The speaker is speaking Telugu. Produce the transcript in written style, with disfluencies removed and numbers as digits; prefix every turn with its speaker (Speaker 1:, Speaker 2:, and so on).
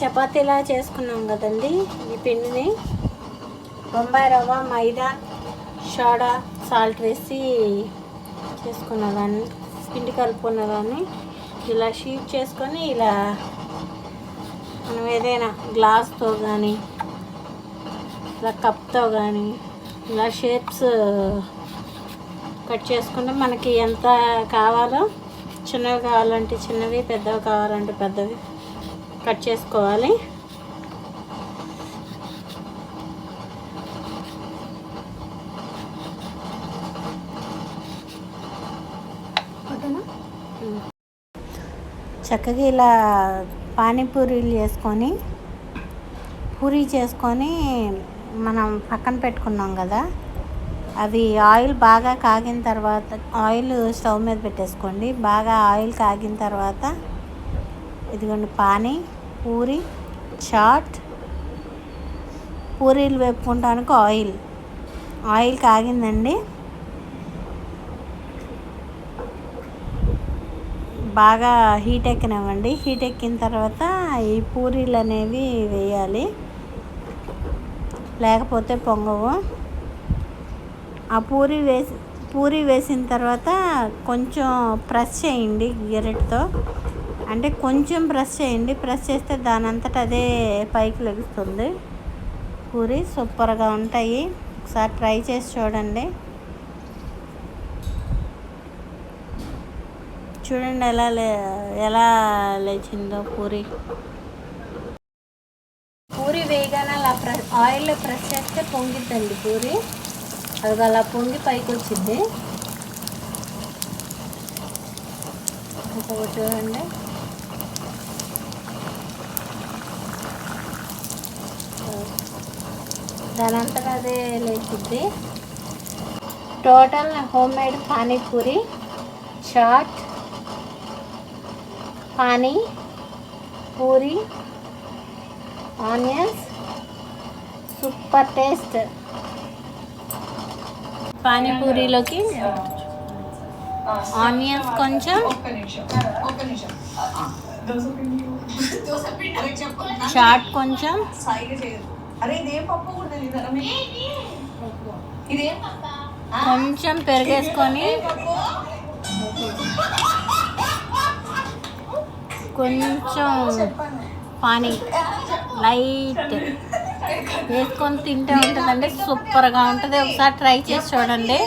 Speaker 1: చపాతీలా చేసుకున్నాం కదండి. ఈ పిండిని బొంబాయి రవ్వ, మైదా, సోడా, సాల్ట్ వేసి చేసుకున్నదాన్ని, పిండి కలుపుకున్నదాన్ని ఇలా షీట్ చేసుకొని ఇలా మనం ఏదైనా గ్లాస్తో కానీ ఇలా కప్తో కానీ ఇలా షేప్స్ కట్ చేసుకుంటే మనకి ఎంత కావాలో, చిన్నవి కావాలంటే చిన్నవి, పెద్దవి కావాలంటే పెద్దవి కట్ చేసుకోవాలి. చక్కగా ఇలా పానీపూరీలు చేసుకొని, పూరీ చేసుకొని మనం పక్కన పెట్టుకున్నాం కదా, అవి ఆయిల్ బాగా కాగిన తర్వాత, ఆయిల్ స్టవ్ మీద పెట్టేసుకోండి. బాగా ఆయిల్ కాగిన తర్వాత ఇదిగోండి పానీ, పూరి, చాట్, పూరీలు వేపుకుంటానికి ఆయిల్ కాగిందండి. బాగా హీట్ ఎక్కనివ్వండి. హీట్ ఎక్కిన తర్వాత ఈ పూరీలు అనేవి వేయాలి, లేకపోతే పొంగవు. ఆ పూరీ వేసిన తర్వాత కొంచెం ప్రెస్ చేయండి గరిటెతో, అంటే కొంచెం ప్రెస్ చేయండి. ప్రెస్ చేస్తే దాని అంతటా అదే పైకి లెగుస్తుంది. పూరీ సూపర్గా ఉంటాయి. ఒకసారి ట్రై చేసి చూడండి. చూడండి ఎలా లేచిందో పూరీ వేయగానే అలా ఆయిల్లో ప్రెస్ చేస్తే పొంగిద్దండి పూరీ. అది అలా పొంగి పైకి వచ్చింది. ఇంకొకటి చూడండి, దాని అంతటా అదే లేచిద్ది. Total home made panipuri, chaat, pani, puri, onions, super taste. పానీపూరిలోకి ఆనియన్స్ కొంచెం, చాట్ కొంచెం, కొంచెం పెరిగేసుకొని, కొంచెం పానీ లైట్ వేసుకొని తింటే ఉంటుందండి. సూపర్గా ఉంటుంది. ఒకసారి ట్రై చేసి చూడండి.